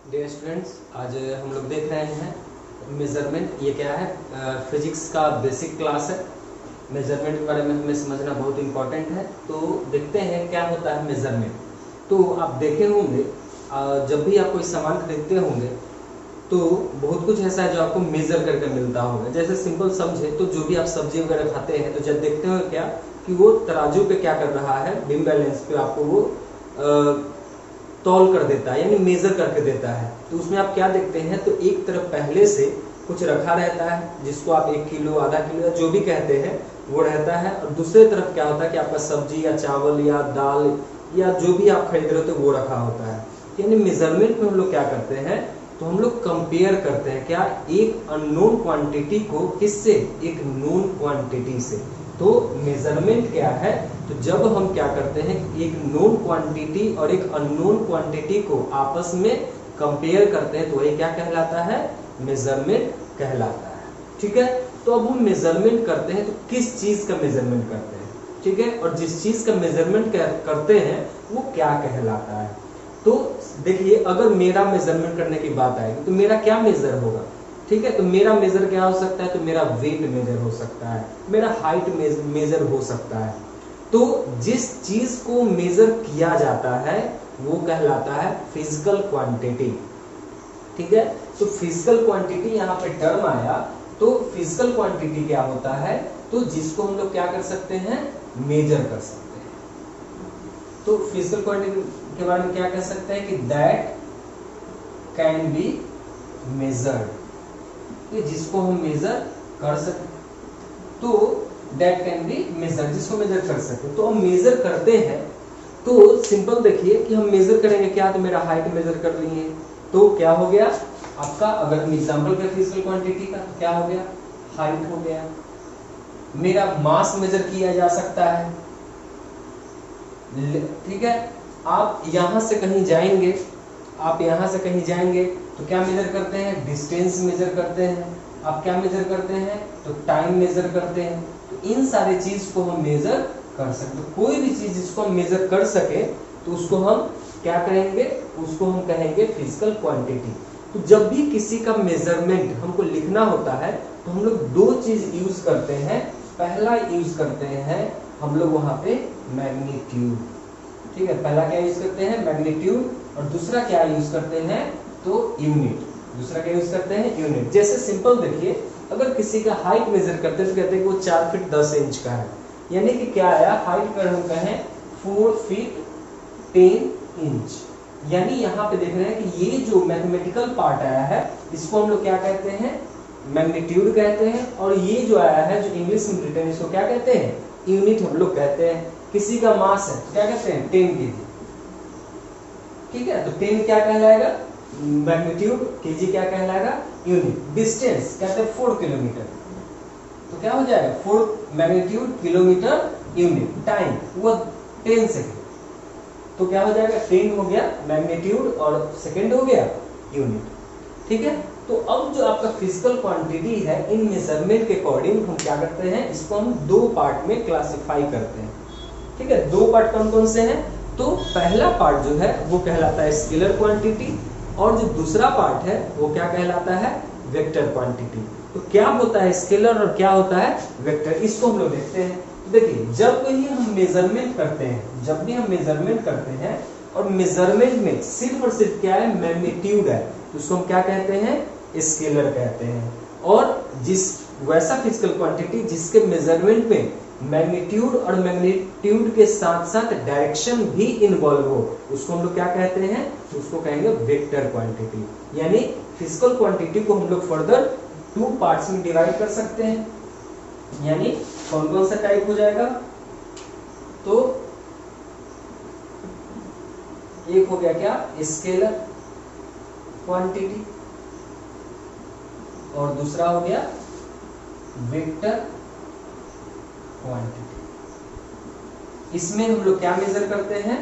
Dear students, आज हम लोग देख रहे हैं मेजरमेंट। ये क्या है? फिजिक्स का बेसिक क्लास है। मेजरमेंट के बारे में हमें समझना बहुत इम्पोर्टेंट है। तो देखते हैं क्या होता है मेजरमेंट। तो आप देखे होंगे, जब भी आप कोई सामान खरीदते होंगे तो बहुत कुछ ऐसा है जो आपको मेजर करके मिलता होगा। जैसे सिंपल समझे तो जो भी आप सब्जी वगैरह खाते हैं तो जब देखते हो क्या कि वो तराजू पे क्या कर रहा है, बिम बैलेंस पे आपको वो तौल कर देता है, यानी मेजर करके देता है। तो उसमें आप क्या देखते हैं, तो एक तरफ पहले से कुछ रखा रहता है जिसको आप 1 किलो, आधा किलो जो भी कहते हैं वो रहता है, और दूसरे तरफ क्या होता है कि आपका सब्जी या चावल या दाल या जो भी आप खरीद रहे हो तो वो रखा होता है। यानी मेजरमेंट में हम लोग क्या करते हैं, तो हम लोग कंपेयर करते हैं क्या, एक अननोन क्वांटिटी को किससे, एक नोन क्वांटिटी से। तो मेजरमेंट क्या है, तो जब हम क्या करते हैं, एक नोन क्वांटिटी और एक अननोन क्वांटिटी को आपस में कंपेयर करते हैं तो वही क्या कहलाता है, मेजरमेंट कहलाता है। ठीक है, तो अब हम मेजरमेंट करते हैं तो किस चीज का मेजरमेंट करते हैं, ठीक है, और जिस चीज का मेजरमेंट करते हैं वो क्या कहलाता है। तो देखिए, अगर मेरा मेजरमेंट करने की बात आएगी तो मेरा क्या मेजर होगा, ठीक है, तो मेरा मेजर क्या हो सकता है, तो मेरा वेट मेजर हो सकता है, मेरा हाइट मेजर हो सकता है। तो जिस चीज को मेजर किया जाता है वो कहलाता है फिजिकल क्वांटिटी। ठीक है, तो फिजिकल क्वांटिटी यहाँ पे टर्म आया, तो फिजिकल क्वांटिटी क्या होता है, तो जिसको हम लोग क्या कर सकते हैं, मेजर कर सकते हैं। तो फिजिकल क्वांटिटी के बारे में क्या कह सकते हैं कि दैट कैन बी मेजर्ड, जिसको हम मेजर कर सकते, तो दैट कैन बी मेजर, जिसको मेजर कर सकते। तो हम मेजर करते हैं तो सिंपल देखिए कि हम मेजर करेंगे क्या, तो मेरा हाइट मेजर कर लिए तो क्या हो गया आपका, अगर हम एग्जांपल के फिजिकल क्वांटिटी का तो क्या हो गया, हाइट हो गया। मेरा मास मेजर किया जा सकता है, ठीक है, आप यहां से कहीं जाएंगे, आप यहां से कहीं जाएंगे तो क्या मेजर करते हैं, डिस्टेंस मेजर करते हैं। आप क्या मेजर करते हैं, तो टाइम मेजर करते हैं। तो इन सारी चीज को हम मेजर कर सकते हैं। कोई भी चीज जिसको हम मेजर कर सके तो उसको हम क्या कहेंगे, उसको हम कहेंगे फिजिकल क्वांटिटी। तो जब भी किसी का मेजरमेंट हमको लिखना होता है तो हम लोग दो चीज यूज करते हैं। पहला यूज करते हैं हम लोग वहां पे मैग्नीट्यूड, ठीक है, पहला क्या यूज करते हैं, मैग्नीट्यूड, और दूसरा क्या यूज करते हैं, तो यूनिट। दूसरा क्या यूज करते हैं, यूनिट। जैसे सिंपल देखिए, अगर किसी का हाइट मेजर करते हैं तो कहते हैं कि वो 4 फीट 10 इंच का है, यानी कि क्या आया, हाइट का हम कहें 4 फीट 10 इंच। यानी यहाँ पे देख रहे हैं कि ये जो मैथमेटिकल पार्ट आया है इसको हम लोग क्या कहते हैं, मैग्नीट्यूड कहते हैं, और ये जो आया है जो इंग्लिश में रिटन, इसको क्या कहते हैं, यूनिट हम लोग कहते हैं। किसी का मास है क्या कहते हैं, 10 kg, ठीक है, तो 10 क्या कहलाएगा, मैग्नीट्यूड, केजी क्या कहलाएगा, यूनिट। डिस्टेंस कहते हैं 4 किलोमीटर, तो क्या हो जाएगा 4 मैग्नीट्यूड किलोमीटर यूनिट। टाइम वो 10 सेकेंड, तो क्या हो जाएगा 10 हो गया मैग्नीट्यूड और सेकेंड हो गया यूनिट। ठीक है, तो अब जो आपका फिजिकल क्वांटिटी है, इन मेजरमेंट के अकॉर्डिंग हम क्या करते हैं, इसको हम दो पार्ट में क्लासिफाई करते हैं। ठीक है, दो पार्ट कौन कौन से हैं, तो पहला पार्ट जो है वो कहलाता है स्केलर क्वांटिटी, और जो दूसरा पार्ट है वो क्या कहलाता है, वेक्टर क्वांटिटी। तो क्या होता है स्केलर और क्या होता है वेक्टर, इसको हम लोग देखते हैं। देखिए, जब भी हम मेजरमेंट करते हैं, जब भी हम मेजरमेंट करते हैं और मेजरमेंट में सिर्फ और सिर्फ क्या है, मैग्नीट्यूड है, तो उसको हम क्या कहते हैं, स्केलर कहते हैं। और जिस वैसा फिजिकल क्वांटिटी जिसके मेजरमेंट में मैग्नीट्यूड और मैग्नीट्यूड के साथ साथ डायरेक्शन भी इन्वॉल्व हो, उसको हम लोग क्या कहते हैं, उसको कहेंगे वेक्टर क्वांटिटी। यानी फिजिकल क्वांटिटी को हम लोग फर्दर 2 पार्ट्स में डिवाइड कर सकते हैं। यानी कौन कौन सा टाइप हो जाएगा, तो एक हो गया क्या, स्केलर क्वांटिटी, और दूसरा हो गया वेक्टर क्वांटिटी। इसमें हम लोग क्या मेजर करते हैं,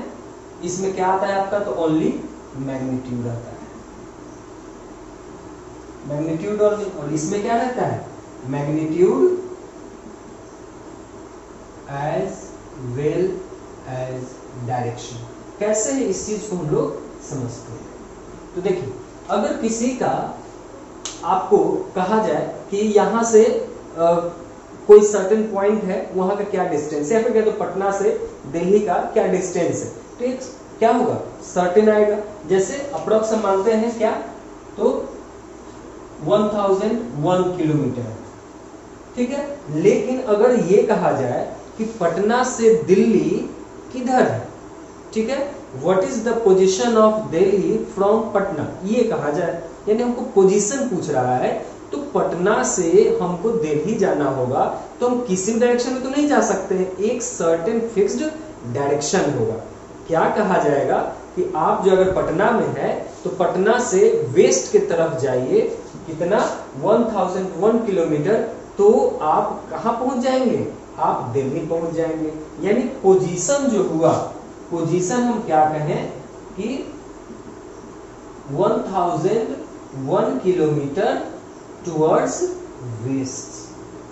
इसमें क्या आता है आपका, तो ओनली मैग्नीट्यूड आता है, मैग्नीट्यूड, और इसमें क्या रहता है, magnitude as well as direction. कैसे है इस चीज को हम लोग समझते हैं। तो देखिए, अगर किसी का आपको कहा जाए कि यहाँ से कोई सर्टेन पॉइंट है, वहां का क्या डिस्टेंस है, या फिर तो पटना से दिल्ली का क्या डिस्टेंस है, तो एक क्या होगा, सर्टेन आएगा। जैसे अप्रोक्स हम मानते हैं क्या, तो 1001 किलोमीटर, ठीक है। लेकिन अगर ये कहा जाए कि पटना से दिल्ली किधर है, ठीक है, what is the position of Delhi from Patna, ये कहा जाए, यानी हमको पोजीशन पूछ रहा है, तो पटना से हमको दिल्ली जाना होगा, तो हम किसी डायरेक्शन में तो नहीं जा सकते हैं, एक सर्टेन फिक्स्ड डायरेक्शन होगा। क्या कहा जाएगा कि आप जो अगर पटना में है तो पटना से वेस्ट की तरफ जाइए, कितना 1001 किलोमीटर, तो आप कहां पहुंच जाएंगे, आप दिल्ली पहुंच जाएंगे। यानी पोजीशन जो हुआ, पोजीशन हम क्या कहें कि 1001 kilometre towards waste,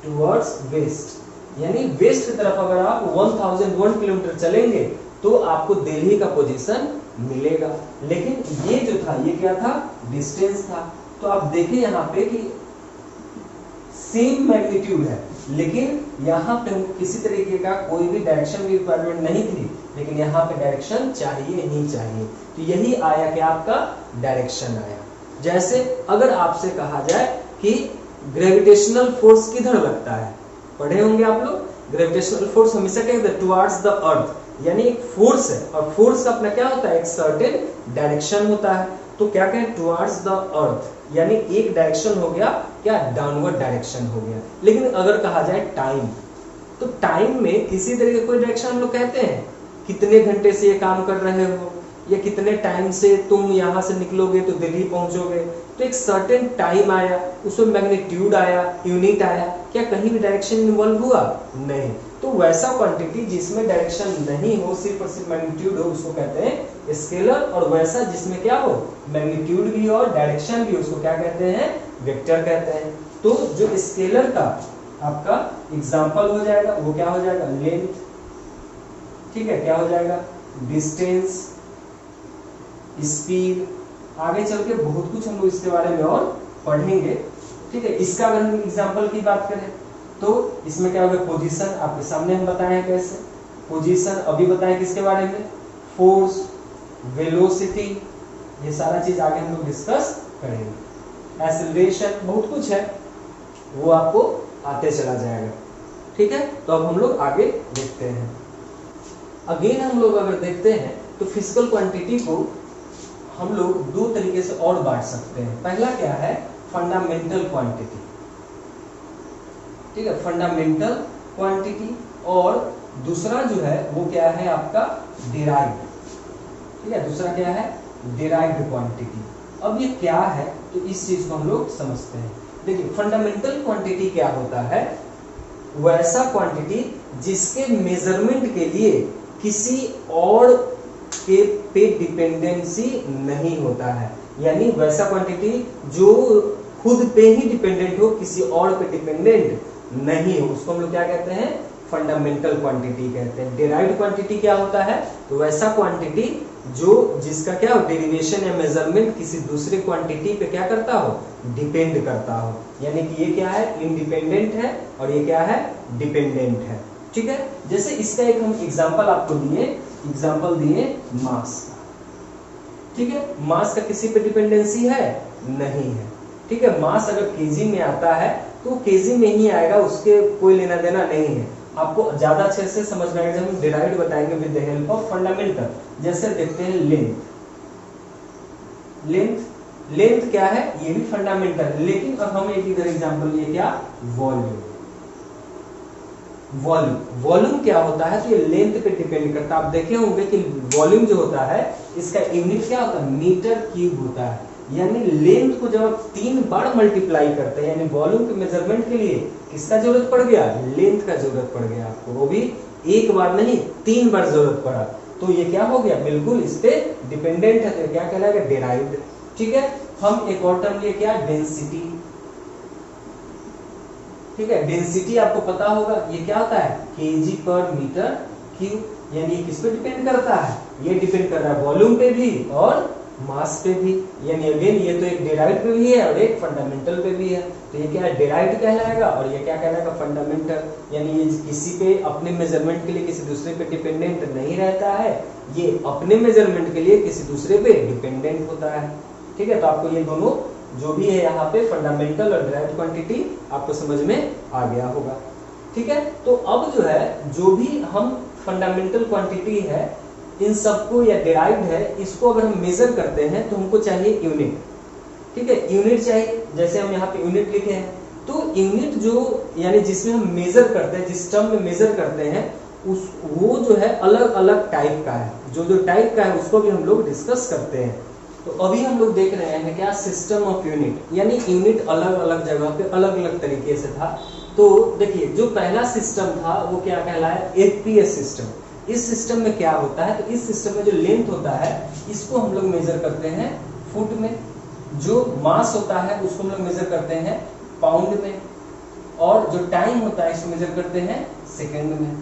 towards waste, यानी वेस्ट की तरफ अगर आप 1001 किलोमीटर चलेंगे तो आपको दिल्ली का पोजीशन मिलेगा। लेकिन ये जो था, ये क्या था, डिस्टेंस था। तो आप देखें यहाँ पे कि सेम मैग्नीट्यूड है, लेकिन यहाँ पे हमको किसी तरीके का कोई भी डायरेक्शन की रिक्वायरमेंट नहीं थी, लेकिन यहाँ पे डायरेक्शन चाहिए ही चाहिए। तो यही आया कि आपका डायरेक्शन आया। जैसे अगर आपसे कहा जाए कि ग्रेविटेशनल फोर्स किधर लगता है, पढ़े होंगे आप लोग, ग्रेविटेशनल फोर्स हमेशा क्या होता है, टुवर्ड्स द अर्थ, यानी एक फोर्स है, और फोर्स का अपना क्या होता है, एक सर्टेन डायरेक्शन होता है। तो क्या कहें, टुवर्ड्स द अर्थ, यानी एक डायरेक्शन हो गया क्या, डाउनवर्ड डायरेक्शन हो गया। लेकिन अगर कहा जाए टाइम, तो टाइम में किसी तरह का कोई डायरेक्शन हम लोग कहते हैं, कितने घंटे से ये काम कर रहे हो, या कितने टाइम से तुम यहाँ से निकलोगे तो दिल्ली पहुंचोगे, तो एक सर्टेन टाइम आया, उसमें मैग्नीट्यूड आया, यूनिट आया, क्या कहीं भी डायरेक्शन इन्वॉल्व हुआ, नहीं। तो वैसा क्वांटिटी जिसमें डायरेक्शन नहीं हो, सिर्फ और सिर्फ मैग्नीट्यूड हो, उसको कहते हैं स्केलर, और वैसा जिसमें क्या हो, मैग्नीट्यूड भी और डायरेक्शन भी, उसको क्या कहते हैं, वेक्टर कहते हैं। तो जो स्केलर का आपका एग्जाम्पल हो जाएगा वो क्या हो जाएगा, लेंथ, ठीक है, क्या हो जाएगा, डिस्टेंस, स्पीड, आगे चल के बहुत कुछ हम लोग इसके बारे में और पढ़ेंगे, ठीक है। इसका अगर हम एग्जाम्पल की बात करें तो इसमें क्या होगा, पोजीशन आपके सामने हम बताए हैं कैसे, पोजीशन अभी बताएं किसके बारे में, फोर्स, वेलोसिटी, ये सारा चीज आगे हम लोग डिस्कस करेंगे। एक्सेलरेशन, बहुत कुछ है, वो आपको आते चला जाएगा, ठीक है। तो अब हम लोग आगे देखते हैं। अगेन हम लोग अगर देखते हैं तो फिजिकल क्वांटिटी को हम लोग दो तरीके से और बांट सकते हैं। पहला क्या है, फंडामेंटल क्वांटिटी, ठीक है, फंडामेंटल क्वांटिटी, और दूसरा जो है वो क्या है आपका डिराइव्ड, ठीक है, दूसरा क्या है, डिराइव्ड क्वांटिटी। अब ये क्या है, तो इस चीज को हम लोग समझते हैं। देखिए फंडामेंटल क्वांटिटी क्या होता है, वैसा क्वांटिटी जिसके मेजरमेंट के लिए किसी और के पे डिपेंडेंसी नहीं होता है, यानी वैसा क्वांटिटी जो खुद पे ही डिपेंडेंट हो, किसी और पे डिपेंडेंट नहीं हो, उसको हम लोग क्या कहते हैं, फंडामेंटल क्वांटिटी कहते हैं। डिराइव्ड क्वांटिटी क्या होता है, तो वैसा क्वांटिटी जो जिसका क्या हो, डेरिवेशन या मेजरमेंट किसी दूसरे क्वांटिटी पे क्या करता हो, डिपेंड करता हो, यानी कि ये क्या है, इंडिपेंडेंट है, और ये क्या है, डिपेंडेंट है, ठीक है। जैसे इसका एक हम एग्जांपल आपको दिए, एग्जांपल दिए मास का, ठीक है। मास का किसी पे डिपेंडेंसी है, नहीं है, ठीक है। मास अगर केजी में आता है तो केजी में ही आएगा, उसके कोई लेना देना नहीं है। आपको ज्यादा अच्छे से समझ में आएगा जब हम डिराइव्ड बताएंगे with the help of fundamental. जैसे देखते हैं लेंथ, लेंथ लेंथ क्या है, ये भी फंडामेंटल, लेकिन अब हम एक इधर एग्जांपल लिए क्या, वॉल्यूम। वॉल्यूम वॉल्यूम क्या होता है, तो ये लेंथ पे डिपेंड करता है। आप देखे होंगे कि वॉल्यूम जो होता है इसका यूनिट क्या होता है, मीटर क्यूब होता है, यानी लेंथ को जब आप 3 बार मल्टीप्लाई करते हैं, यानी वॉल्यूम के मेजरमेंट के लिए किसका जरूरत पड़ गया, लेंथ का जरूरत पड़ गया आपको, वो भी एक बार नहीं 3 बार जरूरत पड़ा, तो ये क्या हो गया, बिल्कुल इस पे डिपेंडेंट है, तो क्या कहलाएगा, डिराइव्ड, ठीक है। हम एक और टर्म लिए क्या, डेंसिटी, ठीक है। डेंसिटी आपको पता होगा ये क्या होता है, केजी पर मीटर क्यूब, यानी किस पे डिपेंड करता है, ये डिपेंड कर रहा है वॉल्यूम पे भी और मास पे भी, यानी अगेन ये तो एक डेराइव्ड पे भी है और एक फंडामेंटल पे भी है। तो ये क्या है, डेराइव्ड कहलाएगा और ये क्या कहलाएगा, फंडामेंटल। यानी ये किसी पे अपने मेजरमेंट के लिए किसी दूसरे पे डिपेंडेंट नहीं रहता है, ये अपने मेजरमेंट के लिए किसी दूसरे पे डिपेंडेंट होता है। ठीक है, तो आपको ये दोनों जो भी है यहाँ पे फंडामेंटल और डेराइव्ड क्वांटिटी आपको समझ में आ गया होगा। ठीक है, तो अब जो है जो भी हम फंडामेंटल क्वांटिटी है इन सबको या डिराइव्ड है, इसको अगर हम मेजर करते हैं तो हमको चाहिए यूनिट। ठीक है, यूनिट चाहिए, जैसे हम यहाँ पे यूनिट लिखे हैं, तो यूनिट जो यानी जिसमें हम मेजर करते हैं, जिस टर्म में मेजर करते हैं उस वो जो है अलग अलग टाइप का है। जो टाइप का है उसको भी हम लोग डिस्कस करते हैं। तो अभी हम लोग देख रहे हैं क्या, सिस्टम ऑफ यूनिट, यानी यूनिट अलग अलग जगह पे अलग अलग तरीके से था। तो देखिए जो पहला सिस्टम था वो क्या कहलाया, एफपीएस सिस्टम। इस सिस्टम में क्या होता है, तो इस सिस्टम में जो लेंथ होता है इसको हम लोग मेजर करते हैं फुट में, जो मास होता है उसको हम लोग मेजर करते हैं पाउंड में, और जो टाइम होता है इसको मेजर करते हैं सेकंड में।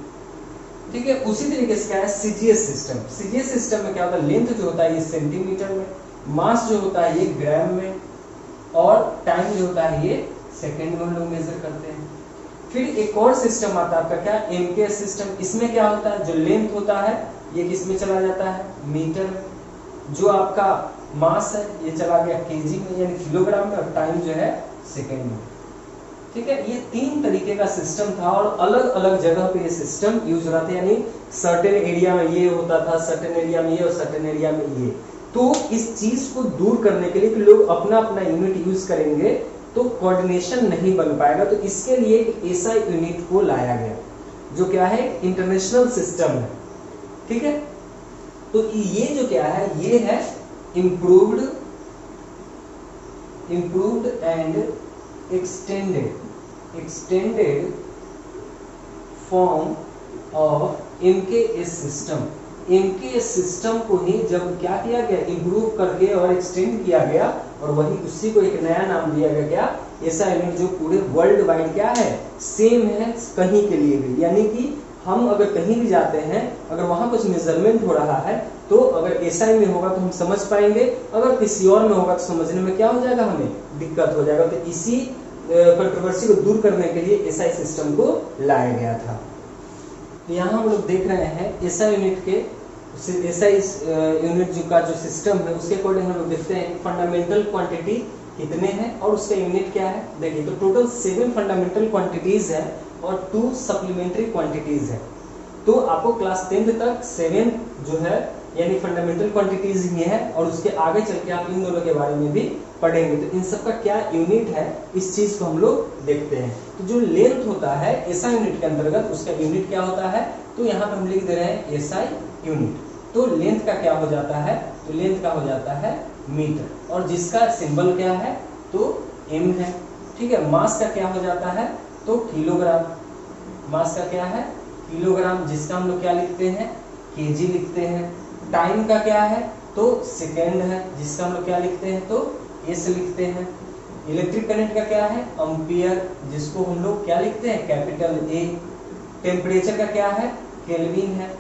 ठीक है, उसी तरीके से क्या है सीजीएस सिस्टम। सीजीएस सिस्टम में क्या होता है, लेंथ जो होता है ये सेंटीमीटर में, मास जो होता है ये ग्राम में, और टाइम जो होता है ये सेकंड में हम लोग मेजर करते हैं। फिर एक और सिस्टम आता है आपका क्या, एमकेएस सिस्टम। इसमें क्या होता है, जो लेंथ होता है ये किस में चला जाता है, मीटर में। जो आपका मास है ये चला गया केजी में यानी किलोग्राम में, और टाइम जो है सेकंड में। ठीक है, ये तीन तरीके का सिस्टम था और अलग अलग जगह पे ये सिस्टम यूज हो रहा था, यानी सर्टेन एरिया में ये होता था, सर्टेन एरिया में ये और सर्टेन एरिया में ये। तो इस चीज को दूर करने के लिए कि लोग अपना अपना यूनिट यूज करेंगे तो कोऑर्डिनेशन नहीं बन पाएगा, तो इसके लिए एक ऐसा यूनिट को लाया गया जो क्या है, इंटरनेशनल सिस्टम है। ठीक है, तो ये जो क्या है, ये है improved and extended form of MKS system. MKS system को ही जब क्या किया गया, इम्प्रूव करके और एक्सटेंड किया गया, और वही उसी को एक नया नाम दिया गया, क्या, ऐसा यूनिट जो पूरे वर्ल्ड वाइड क्या है, सेम है कहीं के लिए भी। यानी कि हम अगर कहीं भी जाते हैं, अगर वहां कुछ मेजरमेंट हो रहा है तो अगर एसआई में होगा तो हम समझ पाएंगे, अगर किसी और में होगा तो समझने में क्या हो जाएगा, हमें दिक्कत हो जाएगा। तो इसी कंट्रोवर्सी को दूर करने के लिए एसआई सिस्टम को लाया गया था। तो यहाँ हम लोग देख रहे हैं एसआई यूनिट के, एसआई यूनिट जो का जो सिस्टम है उसके अकॉर्डिंग हम लोग देखते हैं फंडामेंटल क्वांटिटी कितने हैं और उसका यूनिट क्या है। देखिए तो टोटल 7 फंडामेंटल क्वांटिटीज है और 2 सप्लीमेंट्री क्वांटिटीज है। तो आपको क्लास 10th तक 7 जो है यानी फंडामेंटल क्वांटिटीज ही है, और उसके आगे चल के आप इन दोनों के बारे में भी पढ़ेंगे। तो इन सब का क्या यूनिट है इस चीज को हम लोग देखते हैं। तो जो लेंथ होता है एसआई यूनिट के अंतर्गत उसका यूनिट क्या होता है, तो यहाँ पे हम लिख दे रहे हैं एसआई यूनिट। तो लेंथ का क्या हो जाता है, तो लेंथ का हो जाता है मीटर, और जिसका सिंबल क्या है, तो एम है। ठीक है, मास का क्या हो जाता है, तो किलोग्राम। मास का क्या है, किलोग्राम, जिसका हम लोग क्या लिखते हैं, केजी लिखते हैं। टाइम का क्या है, तो सेकेंड है, जिसका हम लोग क्या लिखते हैं, तो एस लिखते हैं। इलेक्ट्रिक करंट का क्या है, एम्पियर, जिसको हम लोग क्या लिखते हैं, कैपिटल ए। टेम्परेचर का क्या है, केल्विन है,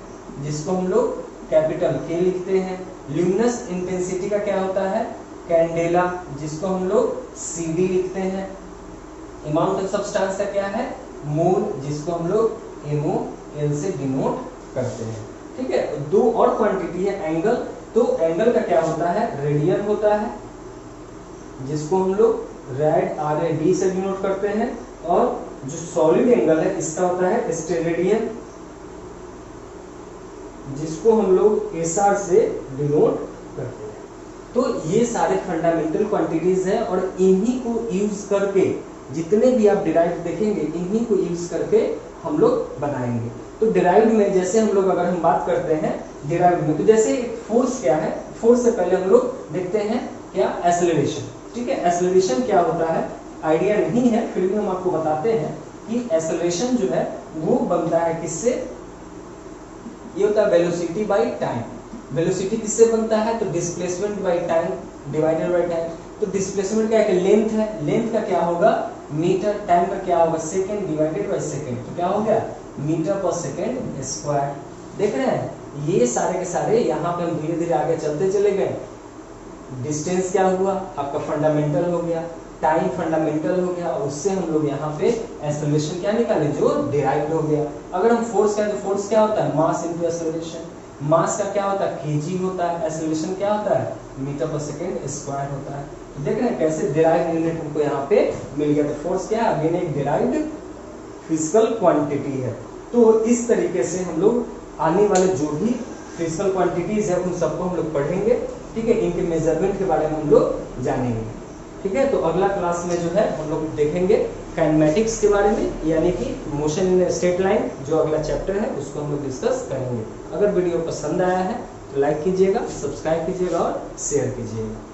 जिसको हम लोग कैपिटल के लिखते हैं। ल्यूमिनस इंटेंसिटी का क्या होता है, कैंडेला, जिसको हम लोग सीडी लिखते हैं। अमाउंट ऑफ सब्सटेंस का क्या है, मोल, जिसको हम लोग एमओ एल से डिनोट करते हैं। ठीक है, 2 और क्वांटिटी है एंगल। तो एंगल का क्या होता है, रेडियन होता है, जिसको हम लोग रेड RAD से डिनोट करते हैं। और जो सॉलिड एंगल है इसका होता है स्टेरेडियन, जिसको हम लोग SR से डिनोट करते हैं। तो ये सारे फंडामेंटल क्वांटिटीज हैं और इन्हीं को यूज करके जितने भी आप डिराइव्ड देखेंगे इन्हीं को यूज करके हम लोग बनाएंगे। तो डिराइव्ड में जैसे हम लोग अगर हम बात करते हैं डिराइव्ड में, तो जैसे फोर्स क्या है, फोर्स से पहले हम लोग देखते हैं क्या, एक्सेलरेशन। ठीक है, एक्सेलरेशन क्या होता है आइडिया नहीं है, फिर भी हम आपको बताते हैं कि एक्सेलरेशन जो है वो बनता है किससे, ये होता है वेलोसिटी बाय टाइम। वेलोसिटी किससे बनता है, तो displacement by time divided by time. तो डिस्प्लेसमेंट क्या है, लेंथ है, लेंथ का क्या होगा मीटर, टाइम का क्या होगा सेकंड डिवाइडेड बाय सेकंड। तो क्या हो गया मीटर पर सेकंड स्क्वायर। देख रहे हैं ये सारे के सारे, यहाँ पे हम धीरे धीरे आगे चलते चले गए। डिस्टेंस क्या हुआ आपका फंडामेंटल हो गया, टाइम फंडामेंटल हो गया, और उससे हम लोग यहाँ पे एक्सेलरेशन क्या निकाले जो डिराइव्ड हो गया। अगर हम फोर्स कहें तो फोर्स क्या होता है मास इनटू एक्सेलरेशन, मास का क्या होता है केजी होता है, एक्सेलरेशन क्या होता है मीटर पर सेकंड स्क्वायर होता है। तो देख रहे हैं कैसे डिराइव्ड यूनिट हमको यहाँ पे मिल गया। तो फोर्स क्या है अगेन एक डिराइव्ड फिजिकल क्वांटिटी है। तो इस तरीके से हम लोग आने वाले जो भी फिजिकल क्वांटिटीज है उन सबको हम लोग पढ़ेंगे, ठीक है, इनके मेजरमेंट के बारे में हम लोग जानेंगे, ठीक है। तो अगला क्लास में जो है हम लोग देखेंगे काइनेमेटिक्स के बारे में, यानी कि मोशन इन स्ट्रेट लाइन, जो अगला चैप्टर है उसको हम लोग डिस्कस करेंगे। अगर वीडियो पसंद आया है तो लाइक कीजिएगा, सब्सक्राइब कीजिएगा और शेयर कीजिएगा।